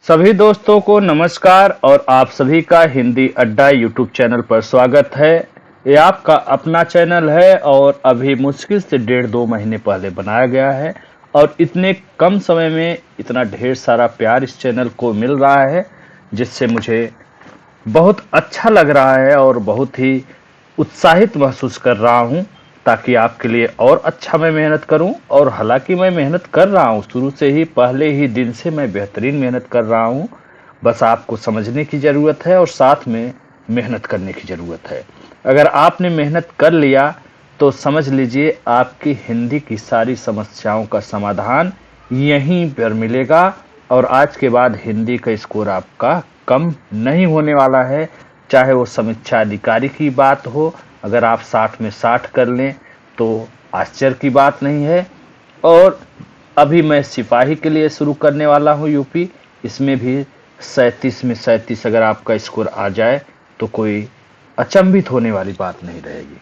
सभी दोस्तों को नमस्कार और आप सभी का हिंदी अड्डा यूट्यूब चैनल पर स्वागत है। ये आपका अपना चैनल है और अभी मुश्किल से 1.5-2 महीने पहले बनाया गया है और इतने कम समय में इतना ढेर सारा प्यार इस चैनल को मिल रहा है जिससे मुझे बहुत अच्छा लग रहा है और बहुत ही उत्साहित महसूस कर रहा हूँ ताकि आपके लिए और अच्छा मैं मेहनत करूँ। और हालांकि मैं मेहनत कर रहा हूँ, शुरू से ही पहले ही दिन से मैं बेहतरीन मेहनत कर रहा हूँ। बस आपको समझने की ज़रूरत है और साथ में मेहनत करने की ज़रूरत है। अगर आपने मेहनत कर लिया तो समझ लीजिए आपकी हिंदी की सारी समस्याओं का समाधान यहीं पर मिलेगा और आज के बाद हिंदी का स्कोर आपका कम नहीं होने वाला है। चाहे वो समीक्षा अधिकारी की बात हो, अगर आप 60 में 60 कर लें तो आश्चर्य की बात नहीं है। और अभी मैं सिपाही के लिए शुरू करने वाला हूँ यूपी, इसमें भी 37 में 37 अगर आपका स्कोर आ जाए तो कोई अचंभित होने वाली बात नहीं रहेगी।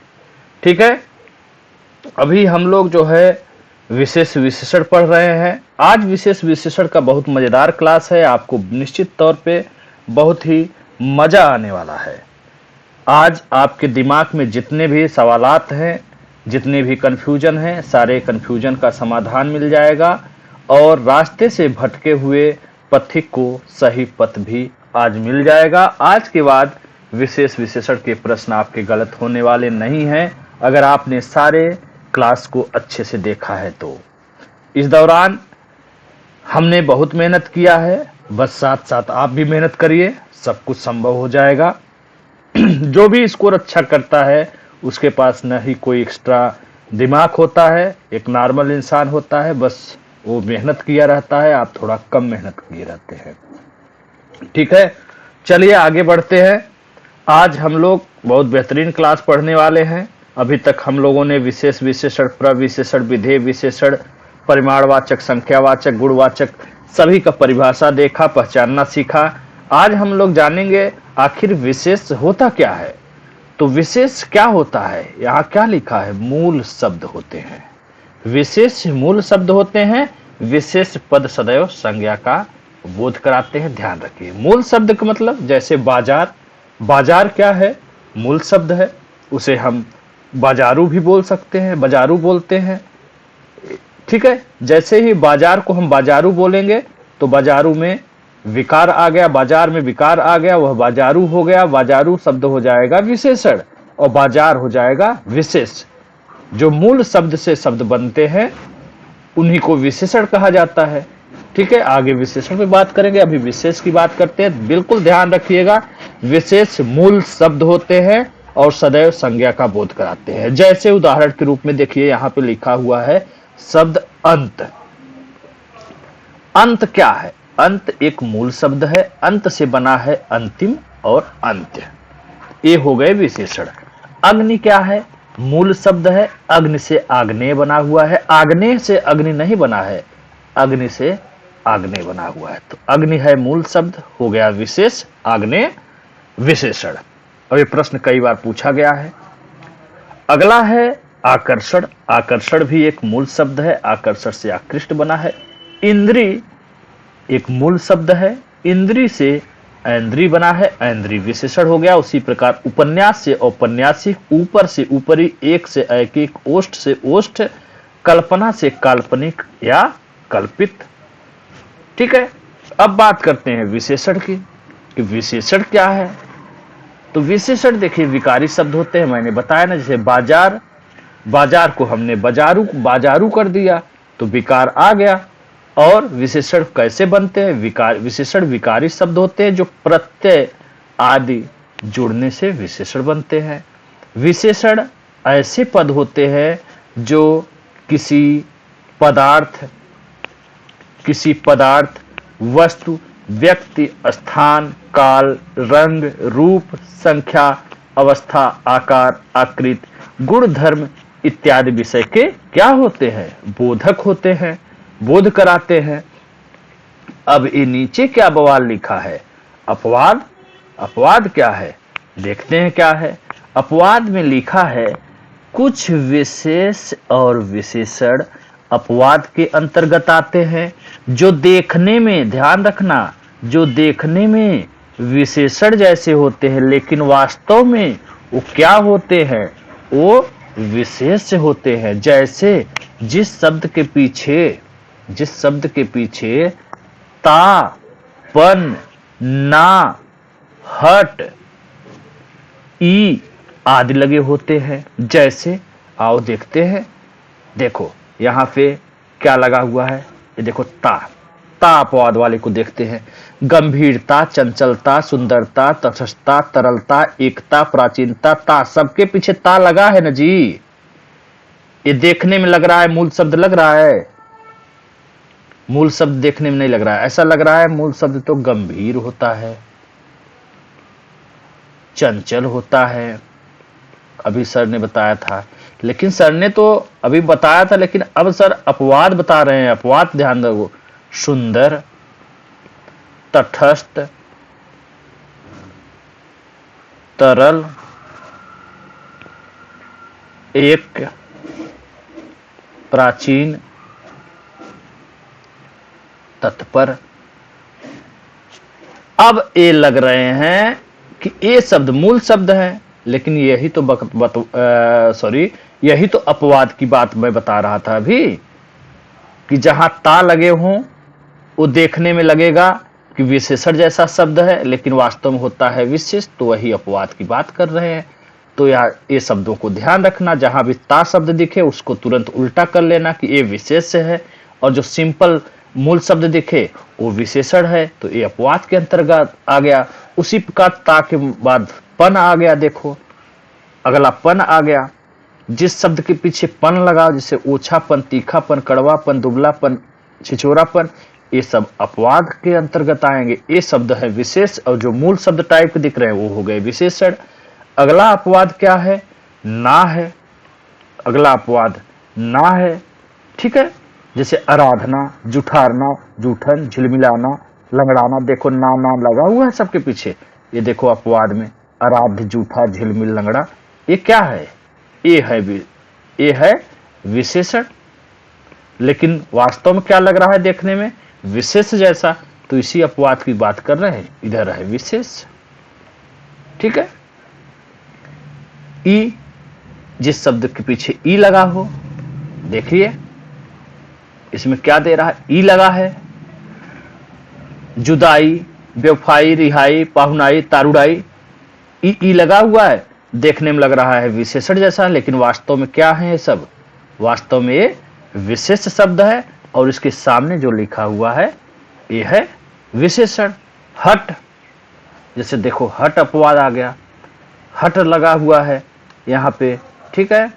ठीक है, अभी हम लोग जो है विशेष विशेषण पढ़ रहे हैं। आज विशेष विशेषण का बहुत मज़ेदार क्लास है, आपको निश्चित तौर पे बहुत ही मज़ा आने वाला है। आज आपके दिमाग में जितने भी सवालात हैं, जितने भी कन्फ्यूजन हैं, सारे कन्फ्यूजन का समाधान मिल जाएगा और रास्ते से भटके हुए पथिक को सही पथ भी आज मिल जाएगा। आज के बाद विशेष विशेषण के प्रश्न आपके गलत होने वाले नहीं हैं अगर आपने सारे क्लास को अच्छे से देखा है तो। इस दौरान हमने बहुत मेहनत किया है, बस साथ साथ आप भी मेहनत करिए, सब कुछ संभव हो जाएगा। जो भी स्कोर अच्छा करता है उसके पास न ही कोई एक्स्ट्रा दिमाग होता है, एक नॉर्मल इंसान होता है, बस वो मेहनत किया रहता है, आप थोड़ा कम मेहनत किए रहते हैं। ठीक है, चलिए आगे बढ़ते हैं। आज हम लोग बहुत बेहतरीन क्लास पढ़ने वाले हैं। अभी तक हम लोगों ने विशेष विशेषण, प्रविशेषण, विधेय विशेषण, परिमाणवाचक, संख्यावाचक, गुणवाचक सभी का परिभाषा देखा, पहचानना सीखा। आज हम लोग जानेंगे आखिर विशेष होता क्या है। तो विशेष क्या होता है, यहाँ क्या लिखा है, मूल शब्द होते हैं। विशेष मूल शब्द होते हैं। विशेष पद सदैव संज्ञा का बोध कराते हैं, ध्यान रखिए। मूल शब्द का मतलब जैसे बाजार, बाजार क्या है, मूल शब्द है, उसे हम बाजारू भी बोल सकते हैं, बाजारू बोलते हैं। ठीक है, जैसे ही बाजार को हम बाजारू बोलेंगे तो बाजारू में विकार आ गया, बाजार में विकार आ गया, वह बाजारू हो गया। बाजारू शब्द हो जाएगा विशेषण और बाजार हो जाएगा विशेष। जो मूल शब्द से शब्द बनते हैं उन्हीं को विशेषण कहा जाता है। ठीक है, आगे विशेषण पे बात करेंगे, अभी विशेष की बात करते हैं। बिल्कुल ध्यान रखिएगा, विशेष मूल शब्द होते हैं और सदैव संज्ञा का बोध कराते हैं। जैसे उदाहरण के रूप में देखिए, यहाँ पे लिखा हुआ है शब्द अंत। अंत क्या है, अंत एक मूल शब्द है, अंत से बना है अंतिम और अंत्य, ये हो गए विशेषण। अग्नि क्या है, मूल शब्द है, अग्नि से आग्नेय बना हुआ है, आग्नेय से अग्नि नहीं बना है, अग्नि से आग्नेय बना हुआ है। तो अग्नि है मूल शब्द, हो गया विशेष, आग्नेय विशेषण। और ये प्रश्न कई बार पूछा गया है। अगला है आकर्षण। आकर्षण भी एक मूल शब्द है, आकर्षण से आकृष्ट बना है। इंद्री एक मूल शब्द है, इंद्री से ऐन्द्री बना है, ऐन्द्री विशेषण हो गया। उसी प्रकार उपन्यास से औपन्यासिक, ऊपर से ऊपरी, एक से ऐकिक, ओष्ठ से ओष्ठ, कल्पना से काल्पनिक या कल्पित। ठीक है, अब बात करते हैं विशेषण की कि विशेषण क्या है। तो विशेषण देखिए विकारी शब्द होते हैं, मैंने बताया ना, जैसे बाजार, बाजार को हमने बाजारू बाजारू कर दिया तो विकार आ गया। और विशेषण कैसे बनते हैं, विकार विशेषण विकारी शब्द होते हैं जो प्रत्यय आदि जुड़ने से विशेषण बनते हैं। विशेषण ऐसे पद होते हैं जो किसी पदार्थ, वस्तु, व्यक्ति, स्थान, काल, रंग, रूप, संख्या, अवस्था, आकार, आकृति, गुण, धर्म इत्यादि विषय के क्या होते हैं, बोधक होते हैं, बोध कराते हैं। अब ये नीचे क्या बवाल लिखा है, अपवाद। अपवाद क्या है, देखते हैं क्या है। अपवाद में लिखा है कुछ विशेष और विशेषण अपवाद के अंतर्गत आते हैं जो देखने में, ध्यान रखना, जो देखने में विशेषण जैसे होते हैं लेकिन वास्तव में वो क्या होते हैं, वो विशेष होते हैं। जैसे जिस शब्द के पीछे ता, पन, ना, हट, ई आदि लगे होते हैं। जैसे आओ देखते हैं, देखो यहाँ पे क्या लगा हुआ है, ये देखो ता अपवाद वाले को देखते हैं। गंभीरता, चंचलता, सुंदरता, तटस्थता, तरलता, एकता, प्राचीनता, ता सबके पीछे ता लगा है ना जी। ये देखने में लग रहा है मूल शब्द लग रहा है, मूल शब्द देखने में नहीं लग रहा है, ऐसा लग रहा है मूल शब्द तो गंभीर होता है, चंचल होता है। अभी सर ने बताया था, लेकिन सर ने तो अभी बताया था, लेकिन अब सर अपवाद बता रहे हैं। अपवाद ध्यान दो, सुंदर, तटस्थ, तरल, एक, प्राचीन, तत्पर। अब ये लग रहे हैं कि ये शब्द मूल शब्द है, लेकिन यही तो यही तो अपवाद की बात मैं बता रहा था अभी, कि जहां ता लगे हों वो देखने में लगेगा कि विशेषण जैसा शब्द है, लेकिन वास्तव में होता है विशेष, तो वही अपवाद की बात कर रहे हैं। तो यार ये शब्दों को ध्यान रखना, जहां भी ता शब्द दिखे उसको तुरंत उल्टा कर लेना कि ये विशेष है, और जो सिंपल मूल शब्द दिखे वो विशेषण है, तो ये अपवाद के अंतर्गत आ गया। उसी प्रकार ता के बाद पन आ गया, देखो अगला पन आ गया। जिस शब्द के पीछे पन लगाओ, जैसे ओछापन, तीखापन, कड़वापन, दुबलापन, छिछोरापन, ये सब अपवाद के अंतर्गत आएंगे। ये शब्द है विशेष, और जो मूल शब्द टाइप के दिख रहे हैं वो हो गए विशेषण। अगला अपवाद क्या है, ना है। अगला अपवाद ना है, ठीक है। जैसे आराधना, जुठारना, जूठन, झिलमिलाना, लंगड़ाना, देखो ना लगा हुआ है सबके पीछे। ये देखो अपवाद में आराध्य, जूठा, झिलमिल, लंगड़ा, ये क्या है, ये है विशेषण, लेकिन वास्तव में क्या लग रहा है देखने में, विशेष जैसा। तो इसी अपवाद की बात कर रहे हैं, इधर है विशेष, ठीक है। ई, जिस शब्द के पीछे ई लगा हो, देखिए इसमें क्या दे रहा है, ई लगा है। जुदाई, बेवफाई, रिहाई, पाहुनाई, तारुड़ाई, ई लगा हुआ है, देखने में लग रहा है विशेषण जैसा, लेकिन वास्तव में क्या है ये सब, वास्तव में ये विशेष शब्द है, और इसके सामने जो लिखा हुआ है ये है विशेषण। हट, जैसे देखो हट अपवाद आ गया, हट लगा हुआ है यहाँ पे, ठीक है।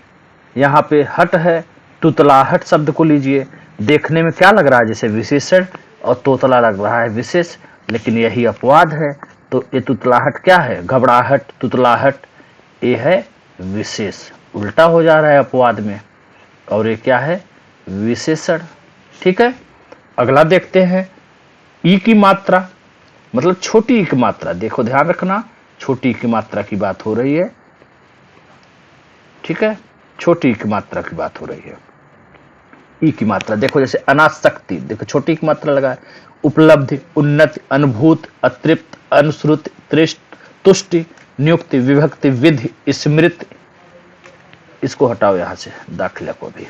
यहाँ पे हट है। तुतलाहट शब्द को लीजिए, देखने में क्या लग रहा है, जैसे विशेषण, और तोतला लग रहा है विशेष, लेकिन यही अपवाद है। तो ये तुतलाहट क्या है, घबराहट, तुतलाहट, ये है विशेष, उल्टा हो जा रहा है अपवाद में, और ये क्या है, विशेषण, ठीक है। अगला देखते हैं, ई की मात्रा, मतलब छोटी ई की मात्रा, देखो ध्यान रखना, छोटी ई की मात्रा की बात हो रही है, ठीक है, छोटी ई की मात्रा की बात हो रही है। ई की मात्रा देखो, जैसे अनासक्ति, देखो छोटी की मात्रा लगा है। उपलब्धि, उन्नति, अनुभूत, अतृप्त, अनुश्रुति, तृष्ट, तुष्टि, नियुक्ति, विभक्ति, विधि, स्मृति, इसको हटाओ यहां से, दाखिला को भी,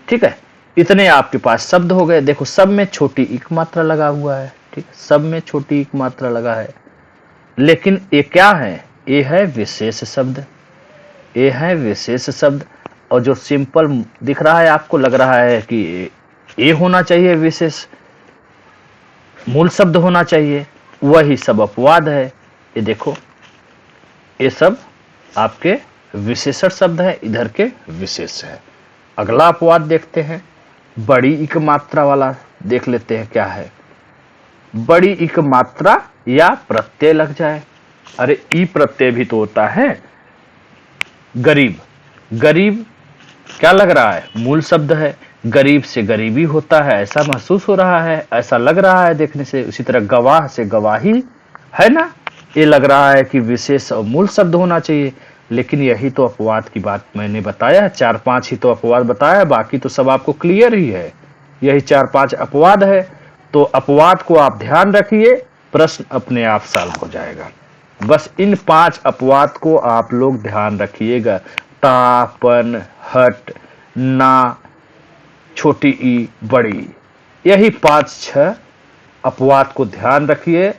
ठीक है। इतने आपके पास शब्द हो गए। देखो सब में छोटी एक मात्रा लगा हुआ है, ठीक है, सब में छोटी एक मात्रा लगा है, लेकिन ये क्या है, ये है विशेष शब्द, ये है विशेष शब्द। और जो सिंपल दिख रहा है आपको, लग रहा है कि ये होना चाहिए विशेष, मूल शब्द होना चाहिए, वही सब अपवाद है। ये देखो ये सब आपके विशेषण शब्द है, इधर के विशेष है। अगला अपवाद देखते हैं, बड़ी इक मात्रा वाला देख लेते हैं क्या है। बड़ी इक मात्रा या प्रत्यय लग जाए, अरे ई प्रत्यय भी तो होता है। गरीब, गरीब क्या लग रहा है, मूल शब्द है, गरीब से गरीबी होता है, ऐसा महसूस हो रहा है, ऐसा लग रहा है देखने से। उसी तरह गवाह से गवाही, है ना, ये लग रहा है कि विशेष और मूल शब्द होना चाहिए, लेकिन यही तो अपवाद की बात मैंने बताया है, 4-5 ही तो अपवाद बताया है, बाकी तो सब आपको क्लियर ही है, यही 4-5 अपवाद है। तो अपवाद को आप ध्यान रखिए, प्रश्न अपने आप सॉल्व हो जाएगा। बस इन 5 अपवाद को आप लोग ध्यान रखिएगा। ता, पन, हट, ना, छोटी ई, बड़ी, यही 5-6 अपवाद को ध्यान रखिए।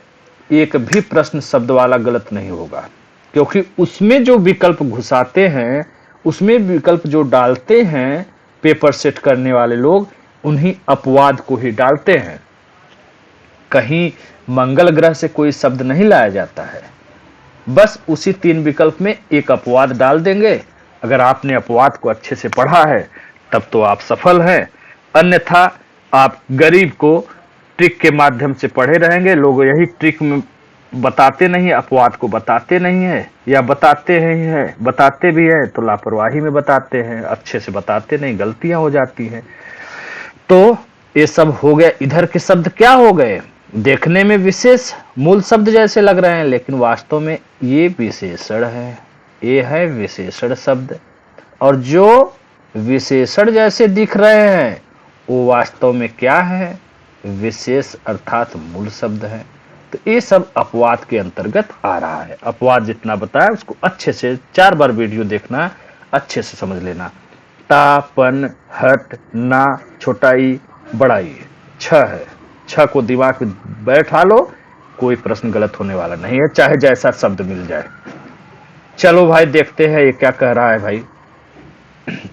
एक भी प्रश्न शब्द वाला गलत नहीं होगा, क्योंकि उसमें जो विकल्प घुसाते हैं, उसमें विकल्प जो डालते हैं पेपर सेट करने वाले लोग, उन्हीं अपवाद को ही डालते हैं। कहीं मंगल ग्रह से कोई शब्द नहीं लाया जाता है, बस उसी 3 विकल्प में एक अपवाद डाल देंगे। अगर आपने अपवाद को अच्छे से पढ़ा है तब तो आप सफल हैं, अन्यथा आप गरीब को ट्रिक के माध्यम से पढ़े रहेंगे। लोग यही ट्रिक में बताते नहीं, अपवाद को बताते नहीं है, या बताते हैं, बताते भी है तो लापरवाही में बताते हैं, अच्छे से बताते नहीं, गलतियां हो जाती हैं। तो ये सब हो गए। इधर के शब्द क्या हो गए, देखने में विशेष मूल शब्द जैसे लग रहे हैं, लेकिन वास्तव में ये विशेषण है, ये है विशेषण शब्द। और जो विशेषण जैसे दिख रहे हैं वो वास्तव में क्या है, विशेष अर्थात मूल शब्द है। तो ये सब अपवाद के अंतर्गत आ रहा है। अपवाद जितना बताया उसको अच्छे से 4 बार वीडियो देखना, अच्छे से समझ लेना। ता, पन, हट, ना, छोटाई, बड़ाई, 6 है। 6 को दिमाग में बैठा लो, कोई प्रश्न गलत होने वाला नहीं है, चाहे जैसा शब्द मिल जाए। चलो भाई देखते हैं ये क्या कह रहा है। भाई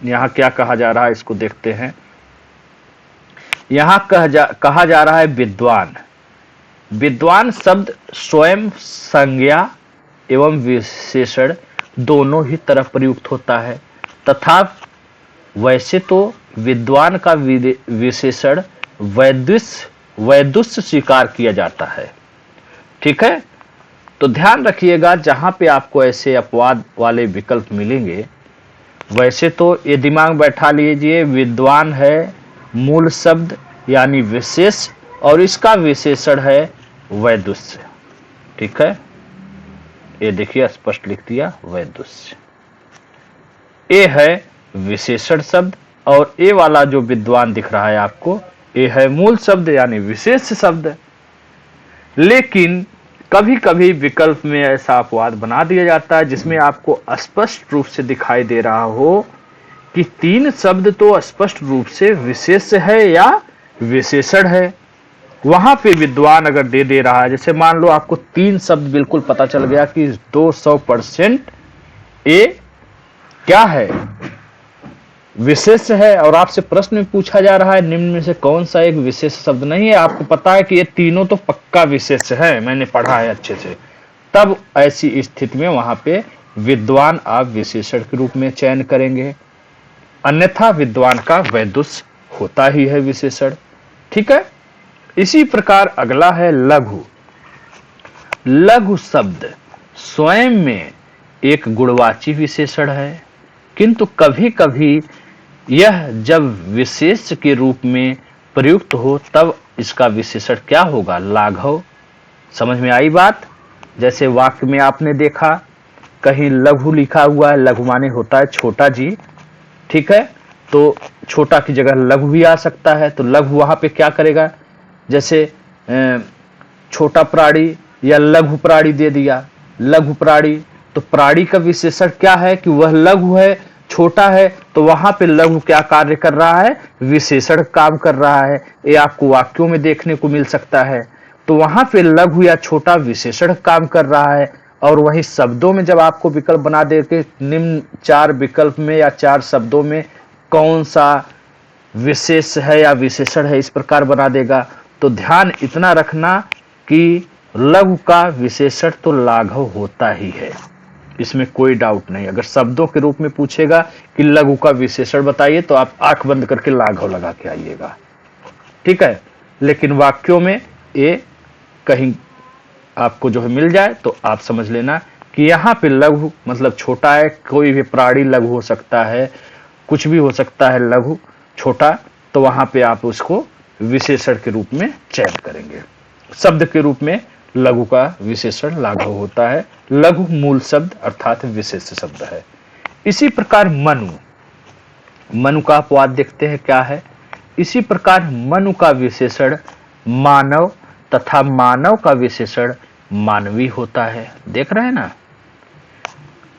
यहाँ क्या कहा जा रहा है इसको देखते हैं। यहाँ कहा जा रहा है विद्वान। विद्वान शब्द स्वयं संज्ञा एवं विशेषण दोनों ही तरफ प्रयुक्त होता है, तथा वैसे तो विद्वान का विशेषण वैदुष्य स्वीकार किया जाता है। ठीक है, तो ध्यान रखिएगा जहां पे आपको ऐसे अपवाद वाले विकल्प मिलेंगे, वैसे तो ये दिमाग बैठा लीजिए, विद्वान है मूल शब्द यानी विशेष, और इसका विशेषण है वैदुष्य। ठीक है, ये देखिए स्पष्ट लिख दिया, वैदुष्य। ये है विशेषण शब्द, और ये वाला जो विद्वान दिख रहा है आपको, ये है मूल शब्द यानी विशेष शब्द। लेकिन कभी कभी विकल्प में ऐसा अपवाद बना दिया जाता है जिसमें आपको स्पष्ट रूप से दिखाई दे रहा हो कि 3 शब्द तो स्पष्ट रूप से विशेष है या विशेषण है। वहां पे विद्वान अगर दे रहा है, जैसे मान लो आपको 3 शब्द बिल्कुल पता चल गया कि 200% ये क्या है, विशेष है, और आपसे प्रश्न में पूछा जा रहा है निम्न में से कौन सा एक विशेष शब्द नहीं है, आपको पता है कि ये तीनों तो पक्का विशेष है, मैंने पढ़ा है अच्छे से, तब ऐसी स्थिति में वहां पे विद्वान आप विशेषण के रूप में चयन करेंगे, अन्यथा विद्वान का वैदुष्य होता ही है विशेषण। ठीक है, इसी प्रकार अगला है लघु। लघु शब्द स्वयं में एक गुणवाची विशेषण है, किंतु कभी कभी यह जब विशेष के रूप में प्रयुक्त हो तब इसका विशेषण क्या होगा, लाघव। समझ में आई बात। जैसे वाक्य में आपने देखा कहीं लघु लिखा हुआ है, लघु माने होता है छोटा जी। ठीक है, तो छोटा की जगह लघु भी आ सकता है, तो लघु वहां पे क्या करेगा, जैसे छोटा प्राणी या लघु प्राणी दे दिया, लघु प्राणी, तो प्राणी का विशेषण क्या है कि वह लघु है, छोटा है, तो वहां पे लघु क्या कार्य कर रहा है, विशेषण काम कर रहा है। ये आपको वाक्यों में देखने को मिल सकता है। तो वहां पे लघु या छोटा विशेषण काम कर रहा है, और वही शब्दों में जब आपको विकल्प बना दे के निम्न 4 विकल्प में या 4 शब्दों में कौन सा विशेष है या विशेषण है, इस प्रकार बना देगा। तो ध्यान इतना रखना कि लघु का विशेषण तो लाघव होता ही है, इसमें कोई डाउट नहीं। अगर शब्दों के रूप में पूछेगा कि लघु का विशेषण बताइए, तो आप आंख बंद करके लाघव लगा के आइएगा। ठीक है, लेकिन वाक्यों में ये कहीं आपको जो है मिल जाए तो आप समझ लेना कि यहाँ पे लघु मतलब छोटा है, कोई भी प्राणी लघु हो सकता है, कुछ भी हो सकता है लघु छोटा, तो वहां पे आप उसको विशेषण के रूप में चयन करेंगे। शब्द के रूप में लघु का विशेषण लाघव होता है, लघु मूल शब्द अर्थात विशेष शब्द है। इसी प्रकार मनु, मनु का अपवाद देखते हैं क्या है। इसी प्रकार मनु का विशेषण मानव तथा मानव का विशेषण मानवी होता है। देख रहे हैं ना,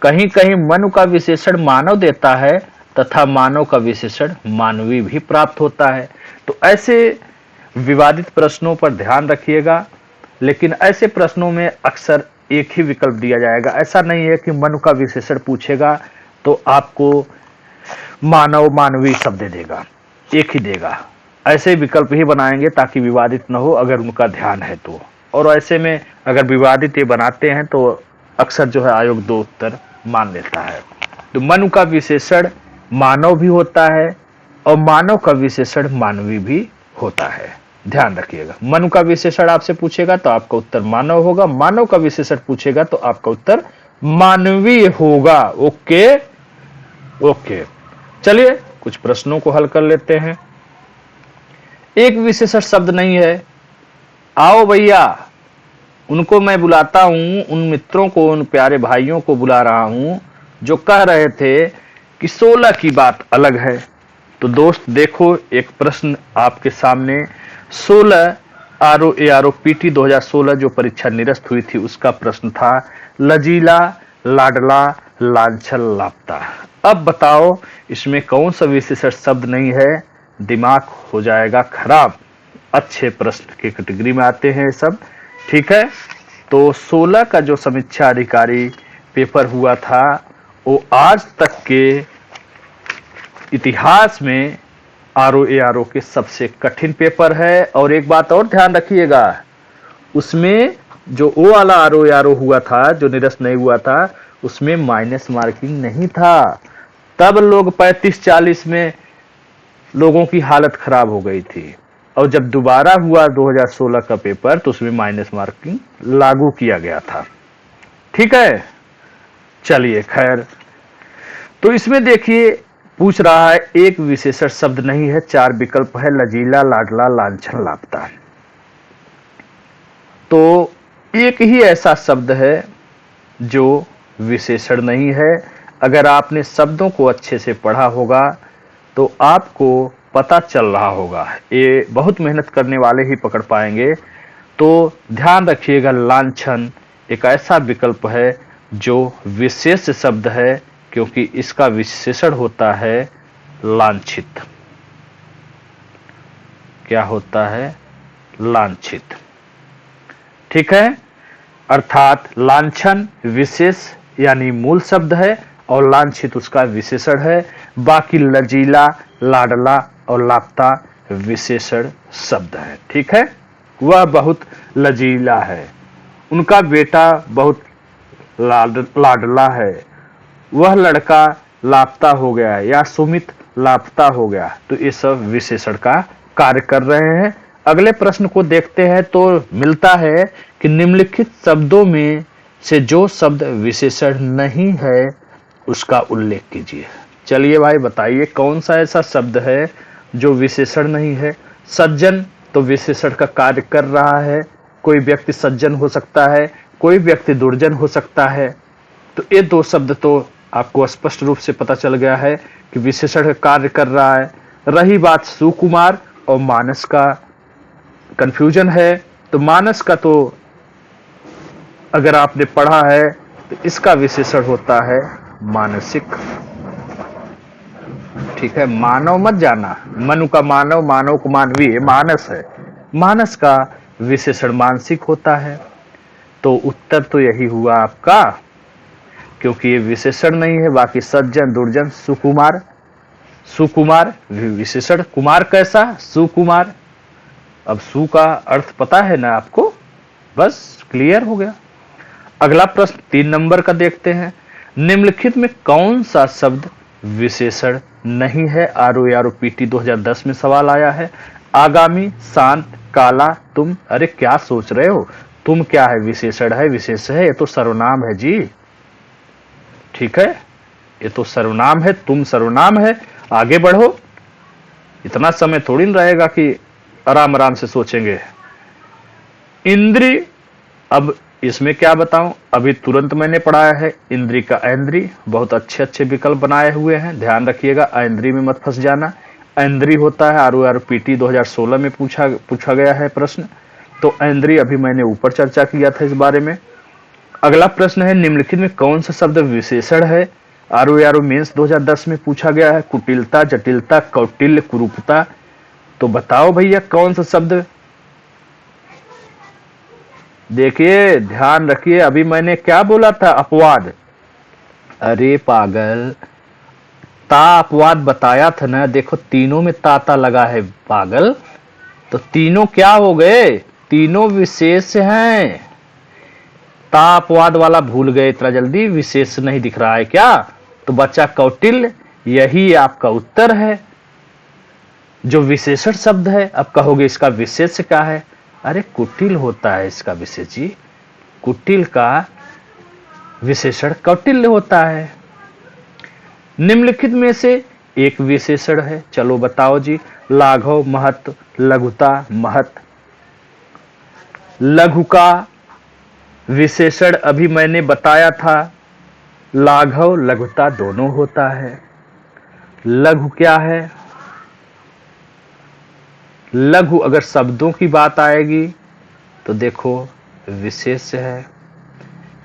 कहीं कहीं मनु का विशेषण मानव देता है तथा मानव का विशेषण मानवी भी प्राप्त होता है। तो ऐसे विवादित प्रश्नों पर ध्यान रखिएगा, लेकिन ऐसे प्रश्नों में अक्सर एक ही विकल्प दिया जाएगा। ऐसा नहीं है कि मनु का विशेषण पूछेगा तो आपको मानव मानवी शब्द दे देगा, एक ही देगा। ऐसे विकल्प ही बनाएंगे ताकि विवादित न हो, अगर उनका ध्यान है तो। और ऐसे में अगर विवादित ये बनाते हैं तो अक्सर जो है आयोग दो उत्तर मान लेता है। तो मनु का विशेषण मानव भी होता है और मानव का विशेषण मानवी भी होता है। ध्यान रखिएगा, मनु का विशेषण आपसे पूछेगा तो आपका उत्तर मानव होगा, मानव का विशेषण पूछेगा तो आपका उत्तर मानवीय होगा। ओके ओके, चलिए कुछ प्रश्नों को हल कर लेते हैं। एक विशेषण शब्द नहीं है, आओ भैया, उनको मैं बुलाता हूं, उन मित्रों को, उन प्यारे भाइयों को बुला रहा हूं जो कह रहे थे कि 16 की बात अलग है। तो दोस्त देखो, एक प्रश्न आपके सामने 16 ROARO PT 2016 जो परीक्षा निरस्त हुई थी उसका प्रश्न था, लजीला, लाडला, लांछन, लापता। अब बताओ इसमें कौन सा विशेषण शब्द नहीं है? दिमाग हो जाएगा खराब। अच्छे प्रश्न की कैटेगरी में आते हैं सब, ठीक है। तो 16 का जो समीक्षा अधिकारी पेपर हुआ था वो आज तक के इतिहास में ROARO के सबसे कठिन पेपर है। और एक बात और ध्यान रखिएगा, उसमें जो वो वाला ROARO हुआ था जो निरस्त नहीं हुआ था उसमें माइनस मार्किंग नहीं था। तब लोग 35-40 में लोगों की हालत खराब हो गई थी। और जब दोबारा हुआ 2016 का पेपर तो उसमें माइनस मार्किंग लागू किया गया था, ठीक है। चलिए खैर, तो इसमें देखिए पूछ रहा है एक विशेषण शब्द नहीं है, 4 विकल्प है, लजीला, लाडला, लांछन, लापता। तो एक ही ऐसा शब्द है जो विशेषण नहीं है। अगर आपने शब्दों को अच्छे से पढ़ा होगा तो आपको पता चल रहा होगा, ये बहुत मेहनत करने वाले ही पकड़ पाएंगे। तो ध्यान रखिएगा, लांछन एक ऐसा विकल्प है जो विशेष शब्द है, क्योंकि इसका विशेषण होता है लांछित। क्या होता है? लांछित, ठीक है। अर्थात लांछन विशेष यानी मूल शब्द है और लांछित उसका विशेषण है। बाकी लजीला, लाडला और लापता विशेषण शब्द है, ठीक है। वह बहुत लजीला है, उनका बेटा बहुत लाडला है, वह लड़का लापता हो गया है या सुमित लापता हो गया। तो ये सब विशेषण का कार्य कर रहे हैं। अगले प्रश्न को देखते हैं तो मिलता है कि निम्नलिखित शब्दों में से जो शब्द विशेषण नहीं है उसका उल्लेख कीजिए। चलिए भाई बताइए कौन सा ऐसा शब्द है जो विशेषण नहीं है। सज्जन तो विशेषण का कार्य कर रहा है, कोई व्यक्ति सज्जन हो सकता है, कोई व्यक्ति दुर्जन हो सकता है। तो ये दो शब्द तो आपको स्पष्ट रूप से पता चल गया है कि विशेषण का कार्य कर रहा है। रही बात सुकुमार और मानस का, कंफ्यूजन है। तो मानस का तो अगर आपने पढ़ा है तो इसका विशेषण होता है मानसिक, ठीक है। मानव मत जाना, मनु का मानव, मानव को मानवीय, मानस है। मानस का विशेषण मानसिक होता है। तो उत्तर तो यही हुआ आपका, क्योंकि ये विशेषण नहीं है। बाकी सज्जन, दुर्जन, सुकुमार, सुकुमार विशेषण, कुमार कैसा? सुकुमार। अब सु का अर्थ पता है ना आपको, बस क्लियर हो गया। अगला प्रश्न 3 नंबर का देखते हैं। निम्नलिखित में कौन सा शब्द विशेषण नहीं है? ROARO PT 2010 में सवाल आया है। आगामी, शांत, काला, तुम। अरे क्या सोच रहे हो? तुम क्या है? विशेषण है? विशेष है? ये तो सर्वनाम है जी, ठीक है। ये तो सर्वनाम है, तुम सर्वनाम है। आगे बढ़ो, इतना समय थोड़ी न रहेगा कि आराम आराम से सोचेंगे। इंद्री, अब इसमें क्या बताऊं, अभी तुरंत मैंने पढ़ाया है। इंद्री का ऐन्द्री, बहुत अच्छे अच्छे विकल्प बनाए हुए हैं, ध्यान रखिएगा, ऐन्द्री में मत फंस जाना। ऐंद्री होता है। RORPT 2016 में पूछा गया है प्रश्न। तो ऐंद्री अभी मैंने ऊपर चर्चा किया था इस बारे में। अगला प्रश्न है, निम्नलिखित में कौन सा शब्द विशेषण है? RORO मेंस 2010 में पूछा गया है। कुटिलता, जटिलता, कौटिल्य, कुरूपता। तो बताओ भैया कौन सा शब्द? देखिए ध्यान रखिए, अभी मैंने क्या बोला था? अपवाद। अरे पागल, ता अपवाद बताया था ना। देखो तीनों में ताता लगा है पागल। तो तीनों क्या हो गए? तीनों विशेष हैं। ता अपवाद वाला भूल गए इतना जल्दी? विशेष नहीं दिख रहा है क्या? तो बच्चा कौटिल्य, यही आपका उत्तर है जो विशेषण शब्द है। अब कहोगे इसका विशेष क्या है? अरे कुटिल होता है इसका विशेष जी। कुटिल का विशेषण कौटिल्य होता है। निम्नलिखित में से एक विशेषण है, चलो बताओ जी। लाघव, महत्व, लघुता, महत्व। लघु का विशेषण अभी मैंने बताया था, लाघव लघुता दोनों होता है। लघु क्या है? लघु अगर शब्दों की बात आएगी तो देखो विशेष है।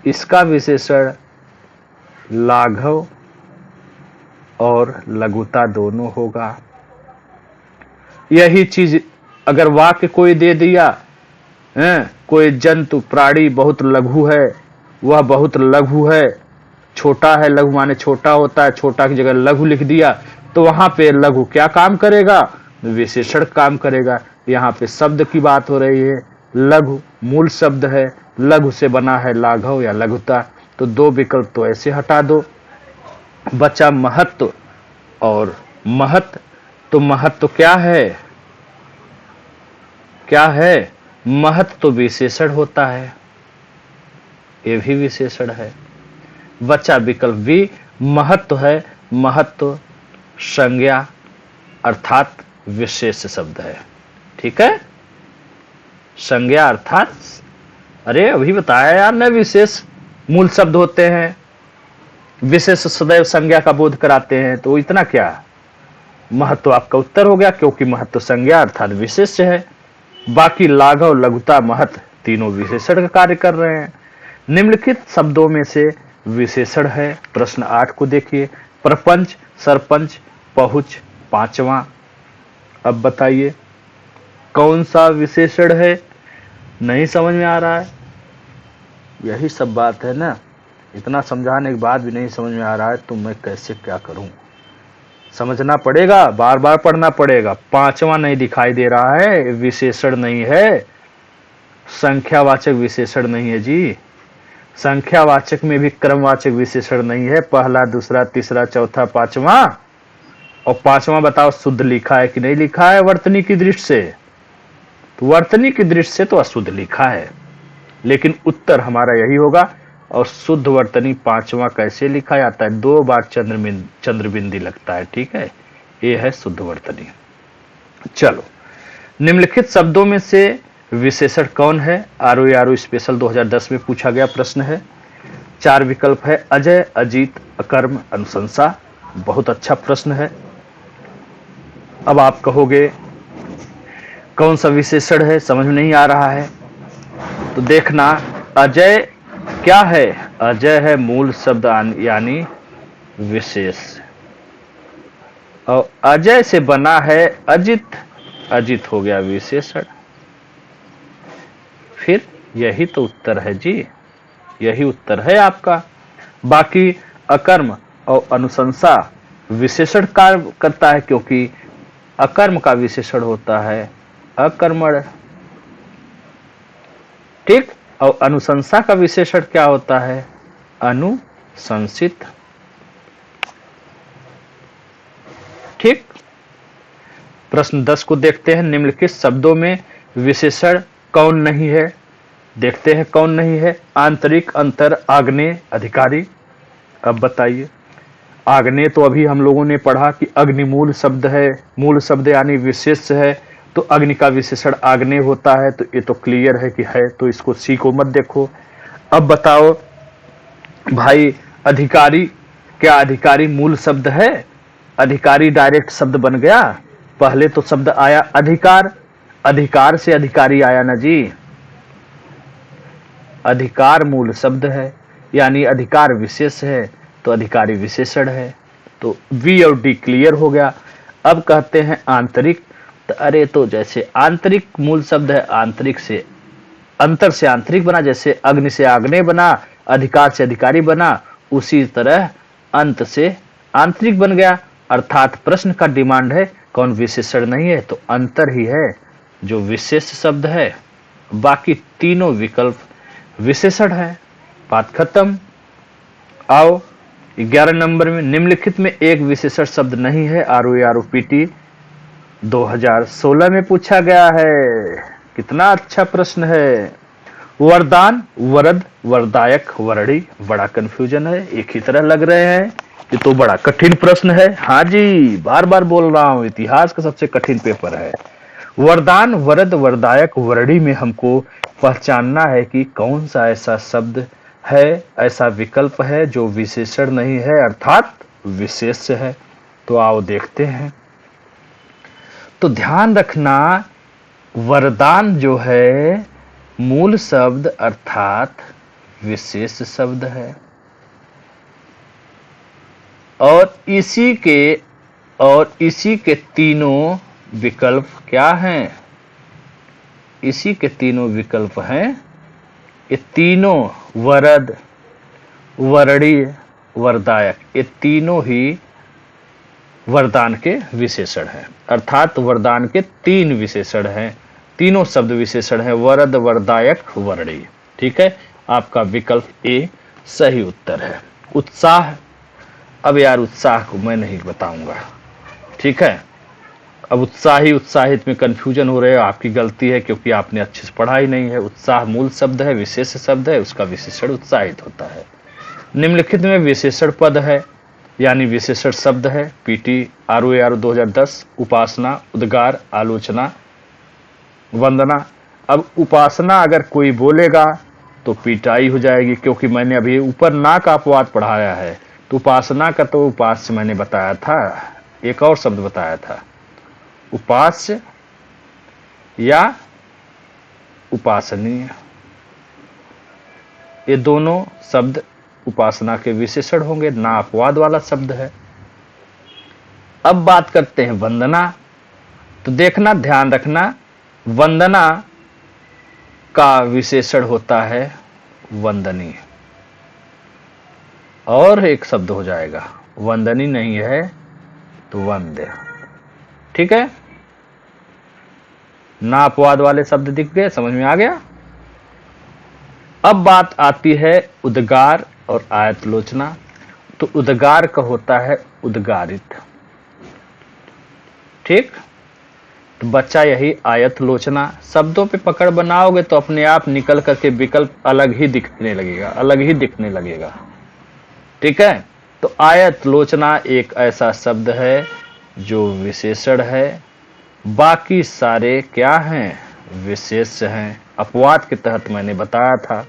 इसका विशेषण लाघव और लघुता दोनों होगा। यही चीज अगर वाक्य कोई दे दिया, कोई जंतु प्राणी बहुत लघु है, वह बहुत लघु है, छोटा है, लघु माने छोटा होता है, छोटा की जगह लघु लिख दिया, तो वहां पे लघु क्या काम करेगा? विशेषण काम करेगा। यहाँ पे शब्द की बात हो रही है, लघु मूल शब्द है, लघु से बना है लाघव या लघुता। तो दो विकल्प तो ऐसे हटा दो। बचा महत्व और महत्व। तो महत्व क्या है? क्या है? महत्व तो विशेषण होता है, ये भी विशेषण है। बचा विकल्प बी, महत्व है। महत्व संज्ञा अर्थात विशेष शब्द है। ठीक है, संज्ञा अर्थात, अरे अभी बताया यार ने, विशेष मूल शब्द होते हैं, विशेष सदैव संज्ञा का बोध कराते हैं। तो इतना क्या, महत्व आपका उत्तर हो गया, क्योंकि महत्व संज्ञा अर्थात विशेष है। बाकी लाघव, लघुता, महत्व तीनों विशेषण का कार्य कर रहे हैं। निम्नलिखित शब्दों में से विशेषण है। प्रश्न 8 को देखिए, प्रपंच, सरपंच, पहुंच, पांचवा। अब बताइए कौन सा विशेषण है? नहीं समझ में आ रहा है? यही सब बात है ना, इतना समझाने के बाद भी नहीं समझ में आ रहा है तो मैं कैसे क्या करूं? समझना पड़ेगा, बार बार पढ़ना पड़ेगा। पांचवा नहीं दिखाई दे रहा है, विशेषण नहीं है, संख्यावाचक विशेषण नहीं है जी। संख्यावाचक में भी क्रमवाचक विशेषण नहीं है, पहला, दूसरा, तीसरा, चौथा, पांचवा। और पांचवा बताओ शुद्ध लिखा है कि नहीं लिखा है वर्तनी की दृष्टि से? तो वर्तनी की दृष्टि से तो अशुद्ध लिखा है, लेकिन उत्तर हमारा यही होगा। और शुद्ध वर्तनी पांचवा कैसे लिखा जाता है? 2 बार चंद्रबिंदी लगता है। ठीक है, ये है शुद्ध वर्तनी। चलो, निम्नलिखित शब्दों में से विशेषण कौन है? RORO स्पेशल 2010 में पूछा गया प्रश्न है। 4 विकल्प है, अजय, अजीत, अकर्म, अनुशंसा। बहुत अच्छा प्रश्न है। अब आप कहोगे कौन सा विशेषण है, समझ में नहीं आ रहा है? तो देखना, अजय क्या है? अजय है मूल शब्द यानी विशेष, और अजय से बना है अजित, अजित हो गया विशेषण। फिर यही तो उत्तर है जी, यही उत्तर है आपका। बाकी अकर्म और अनुशंसा विशेषण कार्य करता है, क्योंकि अकर्म का विशेषण होता है अकर्मण। ठीक, और अनुशंसा का विशेषण क्या होता है? अनुशंसित। ठीक, प्रश्न 10 को देखते हैं। निम्नलिखित शब्दों में विशेषण कौन नहीं है? देखते हैं कौन नहीं है। आंतरिक, अंतर, आग्नेय, अधिकारी। अब बताइए, आग्नेय तो अभी हम लोगों ने पढ़ा कि अग्नि मूल शब्द है, मूल शब्द यानी विशेष है, तो अग्नि का विशेषण आग्नेय होता है। तो ये तो क्लियर है कि है, तो इसको सी को मत देखो। अब बताओ भाई, अधिकारी, क्या अधिकारी मूल शब्द है? अधिकारी डायरेक्ट शब्द बन गया? पहले तो शब्द आया अधिकार, अधिकार से अधिकारी आया ना जी। अधिकार मूल शब्द है, यानी अधिकार विशेष है तो अधिकारी विशेषण है। तो वी और डी क्लियर हो गया। अब कहते हैं आंतरिक। तो अरे तो जैसे आंतरिक मूल शब्द है, आंतरिक से अंतर से आंतरिक बना, जैसे अग्नि से आग्नेय बना, अधिकार से अधिकारी बना, उसी तरह अंत से आंतरिक बन गया। अर्थात प्रश्न का डिमांड है कौन विशेषण नहीं है, तो अंतर ही है जो विशेष शब्द है, बाकी तीनों विकल्प विशेषण है। बात खत्म। आओ 11 नंबर में, निम्नलिखित में एक विशेषण शब्द नहीं है। ROPT 2016 में पूछा गया है। कितना अच्छा प्रश्न है। वरदान, वरद, वरदायक, वरड़ी, बड़ा कंफ्यूजन है, एक ही तरह लग रहे हैं। ये तो बड़ा कठिन प्रश्न है। हाँ जी, बार बार बोल रहा हूं, इतिहास का सबसे कठिन पेपर है। वरदान, वरद, वरदायक, वरड़ी में हमको पहचानना है कि कौन सा ऐसा शब्द है, ऐसा विकल्प है जो विशेषण नहीं है, अर्थात विशेष है। तो आओ देखते हैं। तो ध्यान रखना, वरदान जो है मूल शब्द अर्थात विशेष शब्द है, और इसी के तीनों विकल्प क्या हैं? इसी के तीनों विकल्प हैं। ये तीनों वरद, वरड़ी, वरदायक, ये तीनों ही वरदान के विशेषण हैं। अर्थात वरदान के तीन विशेषण हैं, तीनों शब्द विशेषण हैं, वरद, वरदायक, वरड़ी। ठीक है, आपका विकल्प ए सही उत्तर है। उत्साह, अब यार उत्साह को मैं नहीं बताऊंगा, ठीक है। अब उत्साही उत्साहित में कंफ्यूजन हो रहे हो, आपकी गलती है, क्योंकि आपने अच्छे से पढ़ा ही नहीं है। उत्साह मूल शब्द है, विशेष शब्द है, उसका विशेषण उत्साहित होता है। निम्नलिखित में विशेषण पद है, यानी विशेषण शब्द है। PT ROA 2010, उपासना, उद्गार, आलोचना, वंदना। अब उपासना अगर कोई बोलेगा तो पिटाई हो जाएगी, क्योंकि मैंने अभी ऊपर ना का अपवाद पढ़ाया है। तो उपासना का तो उपास्य मैंने बताया था, एक और शब्द बताया था, उपास्य या उपासनीय। ये दोनों शब्द उपासना के विशेषण होंगे, ना अपवाद वाला शब्द है। अब बात करते हैं वंदना। तो देखना, ध्यान रखना, वंदना का विशेषण होता है वंदनीय, और एक शब्द हो जाएगा, वंदनी नहीं है तो वंद्य। ठीक है, ना अपवाद वाले शब्द दिख गए, समझ में आ गया। अब बात आती है उद्गार और आयतलोचना। तो उद्गार का होता है उद्गारित, ठीक। तो बच्चा यही आयतलोचना। शब्दों पे पकड़ बनाओगे तो अपने आप निकल करके विकल्प अलग ही दिखने लगेगा, अलग ही दिखने लगेगा, ठीक है। तो आयतलोचना एक ऐसा शब्द है जो विशेषण है, बाकी सारे क्या हैं? विशेष हैं। अपवाद के तहत मैंने बताया था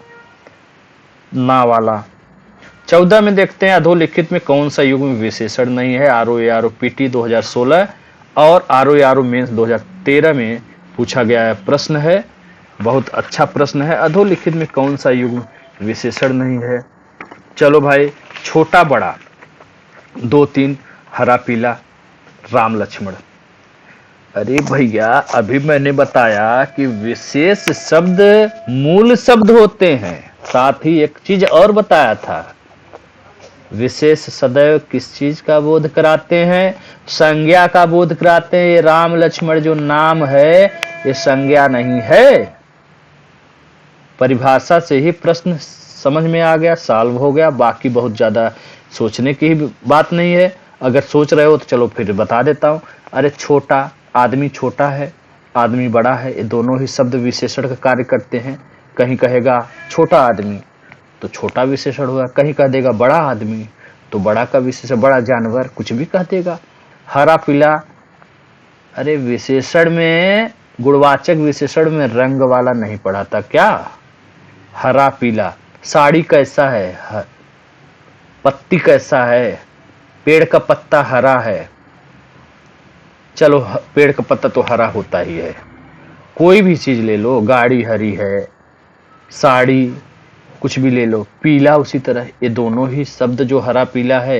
ना वाला। 14 में देखते हैं, अधोलिखित में कौन सा युग्म विशेषण नहीं है। ROPT 2016 और ROE मेंस 2013 में पूछा गया है प्रश्न है, बहुत अच्छा प्रश्न है। अधोलिखित में कौन सा युग्म विशेषण नहीं है? चलो भाई, छोटा बड़ा, 2 3, हरा पीला, राम लक्ष्मण। अरे भैया, अभी मैंने बताया कि विशेष शब्द मूल शब्द होते हैं, साथ ही एक चीज और बताया था, विशेष सदैव किस चीज का बोध कराते हैं? संज्ञा का बोध कराते हैं। ये राम लक्ष्मण जो नाम है ये संज्ञा नहीं है। परिभाषा से ही प्रश्न समझ में आ गया, सॉल्व हो गया। बाकी बहुत ज्यादा सोचने की ही बात नहीं है। अगर सोच रहे हो तो चलो फिर बता देता हूं। अरे छोटा, आदमी छोटा है, आदमी बड़ा है, ये दोनों ही शब्द विशेषण का कार्य करते हैं। कहीं कहेगा छोटा आदमी तो छोटा विशेषण होगा, कहीं कह देगा बड़ा आदमी तो बड़ा का विशेषण, बड़ा जानवर, कुछ भी कह देगा। हरा पीला, अरे विशेषण में, गुणवाचक विशेषण में रंग वाला नहीं पढ़ा था क्या? हरा पीला, साड़ी कैसा है, पत्ती कैसा है, पेड़ का पत्ता हरा है, चलो पेड़ का पत्ता तो हरा होता ही है, कोई भी चीज ले लो, गाड़ी हरी है, साड़ी, कुछ भी ले लो, पीला उसी तरह। ये दोनों ही शब्द जो हरा पीला है,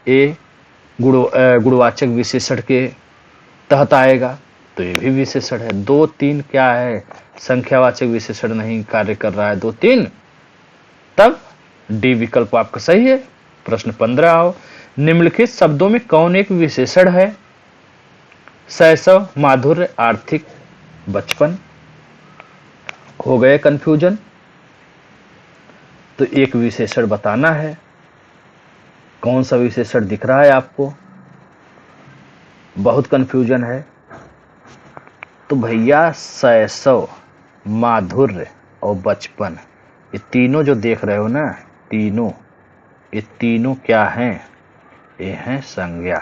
ये गुणवाचक विशेषण के तहत आएगा, तो ये भी विशेषण है। 2 3 क्या है, संख्यावाचक विशेषण नहीं कार्य कर रहा है 2 3, तब डी विकल्प आपका सही है। प्रश्न 15 आओ, निम्नलिखित शब्दों में कौन एक विशेषण है? शैशव, माधुर्य, आर्थिक, बचपन। हो गए कंफ्यूजन? तो एक विशेषण बताना है, कौन सा विशेषण दिख रहा है आपको? बहुत कंफ्यूजन है। तो भैया शैशव, माधुर्य और बचपन, ये तीनों जो देख रहे हो ना, तीनों, ये तीनों क्या हैं? ये हैं संज्ञा,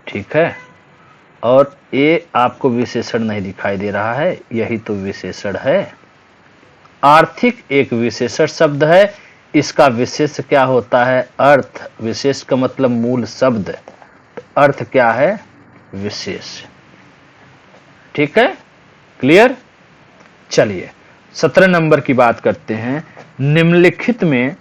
ठीक है। और ये आपको विशेषण नहीं दिखाई दे रहा है, यही तो विशेषण है। आर्थिक एक विशेषण शब्द है, इसका विशेष क्या होता है? अर्थ। विशेष का मतलब मूल शब्द, तो अर्थ क्या है? विशेष, ठीक है, क्लियर। चलिए 17 नंबर की बात करते हैं। निम्नलिखित में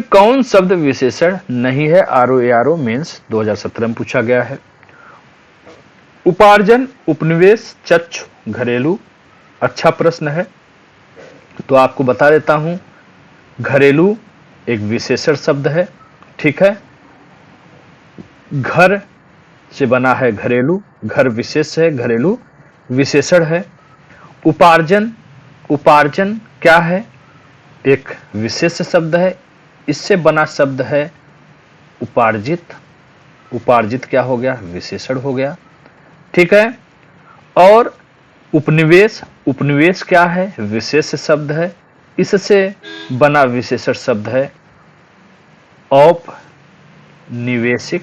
कौन शब्द विशेषण नहीं है? आरओ मेंस 2017 में पूछा गया है। उपार्जन, उपनिवेश, चक्षु, घरेलू। अच्छा प्रश्न है, तो आपको बता देता हूं। घरेलू एक विशेषण शब्द है, ठीक है। घर से बना है घरेलू, घर विशेष है, घरेलू विशेषण है। उपार्जन, उपार्जन क्या है? एक विशेष शब्द है, इससे बना शब्द है उपार्जित। उपार्जित क्या हो गया? विशेषण हो गया, ठीक है। और उपनिवेश, उपनिवेश क्या है? विशेष शब्द है, इससे बना विशेषण शब्द है औपनिवेशिक।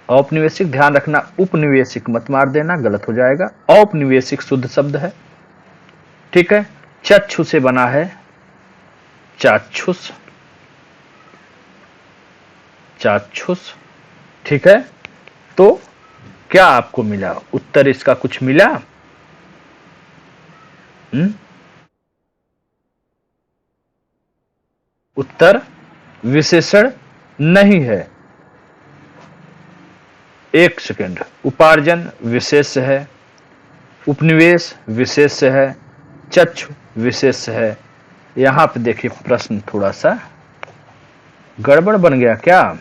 औपनिवेशिक, ध्यान रखना, उपनिवेशिक मत मार देना, गलत हो जाएगा। औपनिवेशिक शुद्ध शब्द है, ठीक है। चक्षु से बना है चाक्षुष, चाक्षुष, ठीक है। तो क्या आपको मिला उत्तर? इसका कुछ मिला? उत्तर विशेषण नहीं है। एक सेकंड, उपार्जन विशेष है, उपनिवेश विशेष है, चक्षु विशेष है। यहां पे देखिए प्रश्न थोड़ा सा गड़बड़ बन गया क्या?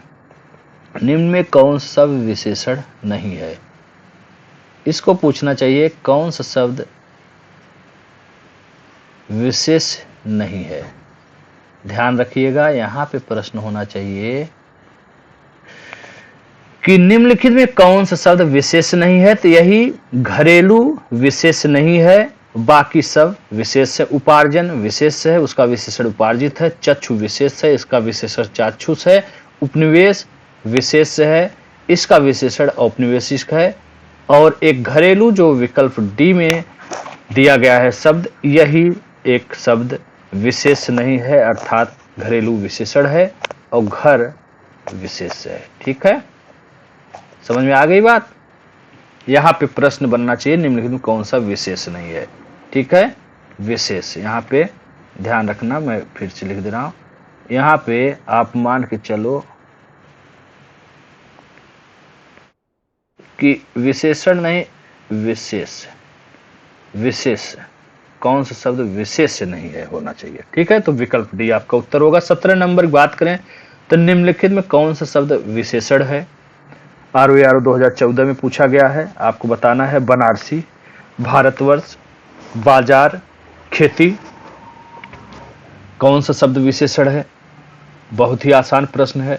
निम्न में कौन सा विशेषण नहीं है? इसको पूछना चाहिए कौन सा शब्द विशेष नहीं है। ध्यान रखिएगा, यहां पे प्रश्न होना चाहिए कि निम्नलिखित में कौन सा शब्द विशेष नहीं है? तो यही घरेलू विशेष नहीं है, बाकी सब विशेष है। उपार्जन विशेष है, उसका विशेषण उपार्जित है। चक्षु विशेष है, इसका विशेषण चाक्षुष है। उपनिवेश विशेष है, इसका विशेषण औपनिवेशिक है। और एक घरेलू जो विकल्प डी में दिया गया है शब्द, यही एक शब्द विशेष नहीं है, अर्थात घरेलू विशेषण है और घर विशेष है, ठीक है। समझ में आ गई बात? यहां पे प्रश्न बनना चाहिए निम्नलिखित में कौन सा विशेष नहीं है, ठीक है। विशेष यहां पे ध्यान रखना, मैं फिर से लिख दे रहा हूं। यहां पे आप मान के चलो कि विशेषण नहीं, विशेष, विशेष कौन सा शब्द विशेष नहीं है होना चाहिए, ठीक है। तो विकल्प डी आपका उत्तर होगा। 17 नंबर की बात करें तो निम्नलिखित में कौन सा शब्द विशेषण है? आरओ 2014 में पूछा गया है, आपको बताना है। बनारसी, भारतवर्ष, बाजार, खेती, कौन सा शब्द विशेषण है? बहुत ही आसान प्रश्न है।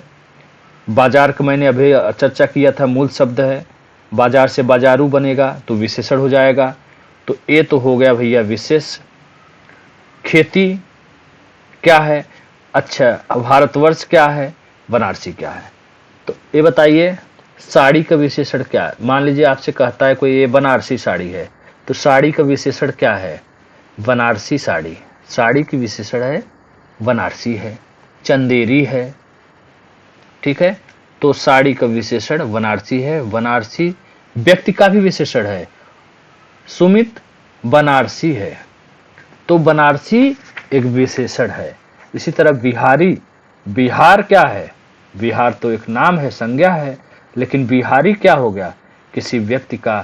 बाजार का मैंने अभी चर्चा किया था, मूल शब्द है। बाजार से बाजारू बनेगा तो विशेषण हो जाएगा, तो ये तो हो गया भैया विशेष। खेती क्या है? अच्छा, भारतवर्ष क्या है? बनारसी क्या है? तो ये बताइए साड़ी का विशेषण क्या है? मान लीजिए आपसे कहता है कोई ये बनारसी साड़ी है, तो साड़ी का विशेषण क्या है? बनारसी साड़ी। साड़ी की विशेषण है बनारसी है, चंदेरी है, ठीक है। तो साड़ी का विशेषण बनारसी है। बनारसी व्यक्ति का भी विशेषण है। सुमित बनारसी है, तो बनारसी एक विशेषण है। इसी तरह बिहारी, बिहार क्या है? बिहार तो एक नाम है, संज्ञा है, लेकिन बिहारी क्या हो गया? किसी व्यक्ति का,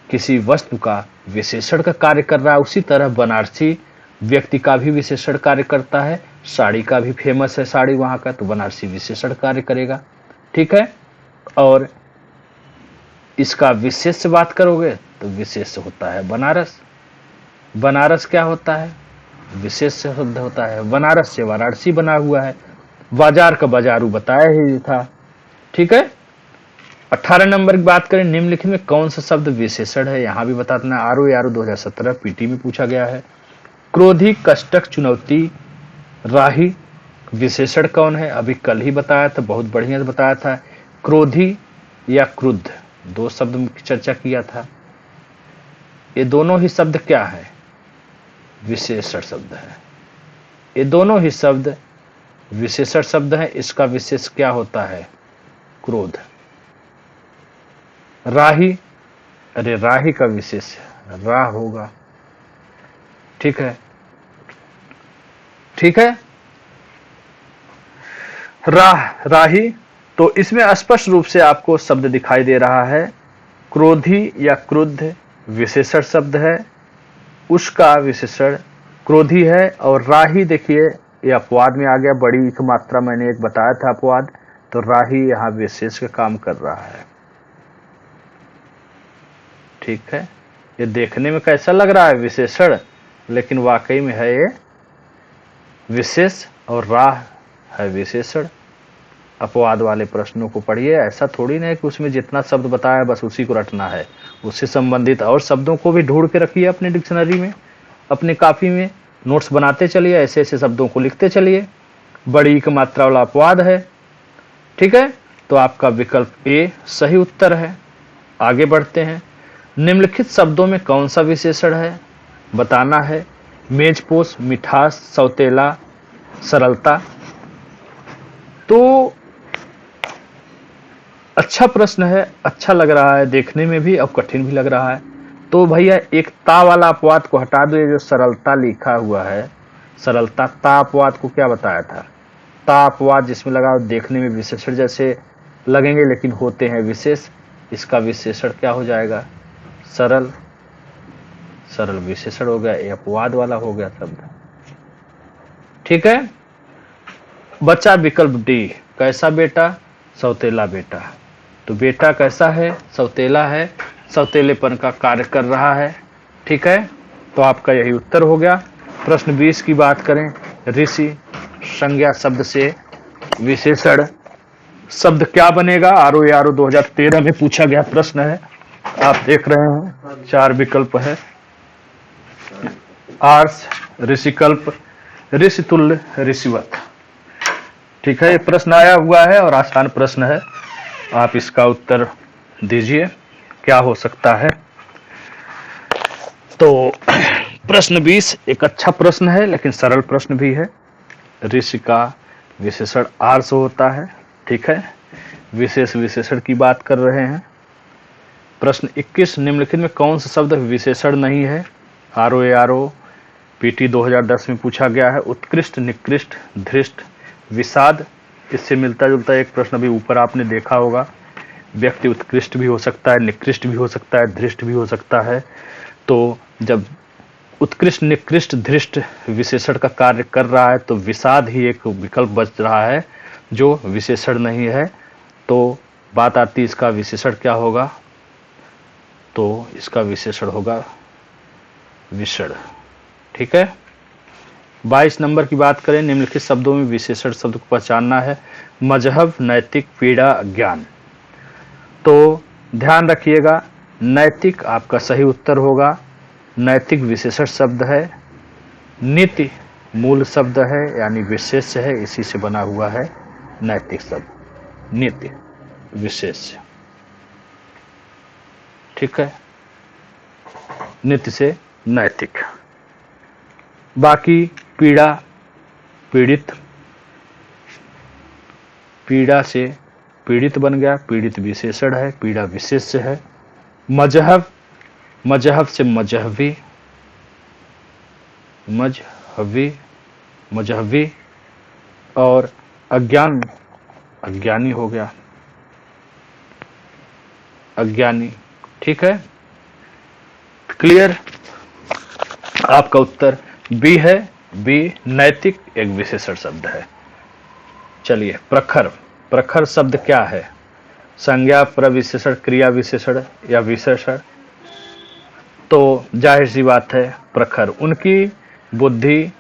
किसी वस्तु का विशेषण का कार्य कर रहा है। उसी तरह बनारसी व्यक्ति का भी विशेषण कार्य करता है। साड़ी का भी फेमस है, साड़ी वहां का, तो बनारसी विशेषण कार्य करेगा। ठीक है। और इसका विशेष से बात करोगे तो विशेष होता है बनारस। बनारस क्या होता है? विशेष शब्द होता है। बनारस से वाराणसी बना हुआ है। बाजार का बाजारू बताया ही था। ठीक है। 18 नंबर की बात करें, निम्नलिखित में कौन सा शब्द विशेषण है? यहां भी बता देना। आरओ 2017 पीटी में पूछा गया है। क्रोधी, कष्टक, चुनौती, राही विशेषण कौन है? अभी कल ही बताया था, बहुत बढ़िया से बताया था। क्रोधी या क्रुद्ध, दो शब्द की चर्चा किया था। ये दोनों ही शब्द क्या है? विशेषण शब्द है। ये दोनों ही शब्द विशेषण शब्द है। इसका विशेष क्या होता है? क्रोध। राही, अरे राही का विशेष राह होगा। ठीक है, ठीक है। राह, राही, तो इसमें स्पष्ट रूप से आपको शब्द दिखाई दे रहा है। क्रोधी या क्रुद्ध विशेषण शब्द है, उसका विशेषण क्रोधी है। और राही देखिए, ये अपवाद में आ गया। बड़ी एक मात्रा मैंने एक बताया था अपवाद, तो राही यहां विशेष का काम कर रहा है। ठीक है। ये देखने में कैसा लग रहा है? विशेषण, लेकिन वाकई में है ये विशेष, और राह है विशेषण। अपवाद वाले प्रश्नों को पढ़िए। ऐसा थोड़ी ना है कि उसमें जितना शब्द बताया बस उसी को रटना है। उससे संबंधित और शब्दों को भी ढूंढ के रखिए अपने डिक्शनरी में, अपने कॉपी में। नोट्स बनाते चलिए, ऐसे ऐसे शब्दों को लिखते चलिए। बड़ी एक मात्रा वाला अपवाद है। ठीक है। तो आपका विकल्प ए सही उत्तर है। आगे बढ़ते हैं। निम्नलिखित शब्दों में कौन सा विशेषण है? बताना है। मेजपोश, मिठास, सौतेला, सरलता। तो अच्छा प्रश्न है, अच्छा लग रहा है देखने में भी और कठिन भी लग रहा है। तो भैया एक ता वाला अपवाद को हटा दो। ये जो सरलता लिखा हुआ है, सरलता, ता अपवाद को क्या बताया था? ता अपवाद जिसमें लगा देखने में विशेषण जैसे लगेंगे लेकिन होते हैं विशेष। इसका विशेषण क्या हो जाएगा? सरल। सरल विशेषण हो गया, ये अपवाद वाला हो गया शब्द। ठीक है। बचा विकल्प डी। कैसा बेटा? सौतेला बेटा। तो बेटा कैसा है? सौतेला है, सौतेलेपन का कार्य कर रहा है। ठीक है। तो आपका यही उत्तर हो गया। प्रश्न 20 की बात करें, ऋषि संज्ञा शब्द से विशेषण शब्द क्या बनेगा? आरओ 2013 में पूछा गया प्रश्न है। आप देख रहे हैं 4 विकल्प है। आर्ष, ऋषिकल्प, ऋषितुल्य, ऋषिवत। ठीक है। ये प्रश्न आया हुआ है और आसान प्रश्न है। आप इसका उत्तर दीजिए, क्या हो सकता है? तो प्रश्न 20 एक अच्छा प्रश्न है, लेकिन सरल प्रश्न भी है। ऋषि का विशेषण आर्ष होता है। ठीक है। विशेष विशेषण की बात कर रहे हैं। प्रश्न 21, निम्नलिखित में कौन सा शब्द विशेषण नहीं है? आरओ पीटी 2010 में पूछा गया है। उत्कृष्ट, निकृष्ट, धृष्ट, विषाद। इससे मिलता जुलता एक प्रश्न भी ऊपर आपने देखा होगा। व्यक्ति उत्कृष्ट भी हो सकता है, निकृष्ट भी हो सकता है, धृष्ट भी हो सकता है। तो जब उत्कृष्ट, निकृष्ट, धृष्ट विशेषण का कार्य कर रहा है तो विषाद ही एक विकल्प बच रहा है जो विशेषण नहीं है। तो बात आती है इसका विशेषण क्या होगा? तो इसका विशेषण होगा विषण। ठीक है। 22 नंबर की बात करें, निम्नलिखित शब्दों में विशेषण शब्द को पहचानना है। मजहब, नैतिक, पीड़ा, ज्ञान। तो ध्यान रखिएगा, नैतिक आपका सही उत्तर होगा। नैतिक विशेषण शब्द है। नीति मूल शब्द है, यानी विशेष है, इसी से बना हुआ है नैतिक शब्द। नीति विशेष। ठीक है। नीति से नैतिक। बाकी पीड़ा, पीड़ित, पीड़ा से पीड़ित बन गया, पीड़ित विशेषण है, पीड़ा विशेष्य है। मजहब, मजहब से मजहबी, मजहबी, मजहबी। और अज्ञान, अज्ञानी हो गया, अज्ञानी। ठीक है, क्लियर? आपका उत्तर बी है। बी नैतिक एक विशेषण शब्द है। चलिए, प्रखर, प्रखर शब्द क्या है? संज्ञा, प्रविशेषण, क्रिया विशेषण या विशेषण? तो जाहिर सी बात है प्रखर, उनकी बुद्धि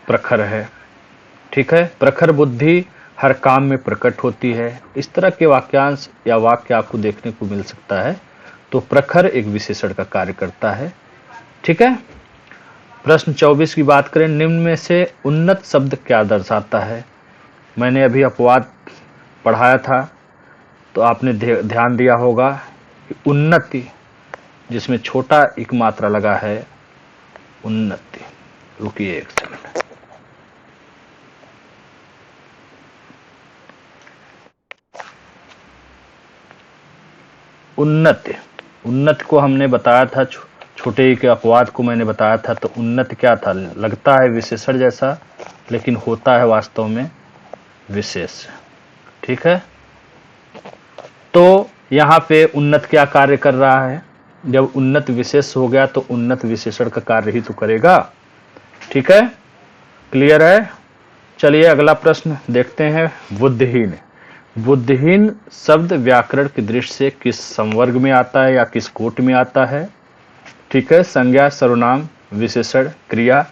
प्रखर है। ठीक है, प्रखर बुद्धि हर काम में प्रकट होती है। इस तरह के वाक्यांश या वाक्य आपको देखने को मिल सकता है। तो प्रखर एक विशेषण का कार्य करता है। ठीक है, प्रश्न 24 की बात करें, निम्न में से उन्नत शब्द क्या दर्शाता है? मैंने अभी अपवाद पढ़ाया था तो आपने ध्यान दिया होगा कि उन्नति जिसमें छोटा एक मात्रा लगा है, उन्नति। रुकिए एक सेकंड, उन्नति, उन्नति को हमने बताया था, छोटे के अपवाद को मैंने बताया था। तो उन्नति क्या था? लगता है विशेषण जैसा, लेकिन होता है वास्तव में विशेष। ठीक है, तो यहाँ पे उन्नत क्या कार्य कर रहा है? जब उन्नत विशेष हो गया तो उन्नत विशेषण का कार्य ही तो करेगा। ठीक है, क्लियर है? चलिए अगला प्रश्न देखते हैं। बुद्धिहीन, बुद्धिहीन शब्द व्याकरण की दृष्टि से किस संवर्ग में आता है या किस कोट में आता है? ठीक है, संज्ञा, सर्वनाम, विशेषण, क्रिया।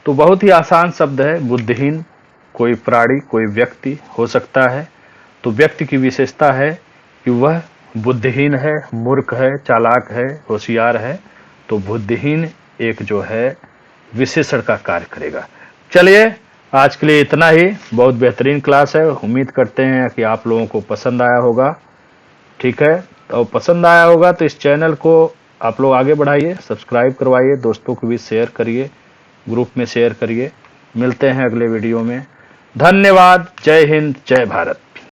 तो बहुत ही आसान शब्द है बुद्धिहीन। कोई प्राणी, कोई व्यक्ति हो सकता है। तो व्यक्ति की विशेषता है कि वह बुद्धिहीन है, मूर्ख है, चालाक है, होशियार है। तो बुद्धिहीन एक जो है विशेषण का कार्य करेगा। चलिए आज के लिए इतना ही। बहुत बेहतरीन क्लास है, उम्मीद करते हैं कि आप लोगों को पसंद आया होगा। ठीक है, तो पसंद आया होगा तो इस चैनल को आप लोग आगे बढ़ाइए, सब्सक्राइब करवाइए, दोस्तों को भी शेयर करिए, ग्रुप में शेयर करिए। मिलते हैं अगले वीडियो में। धन्यवाद। जय हिंद, जय भारत।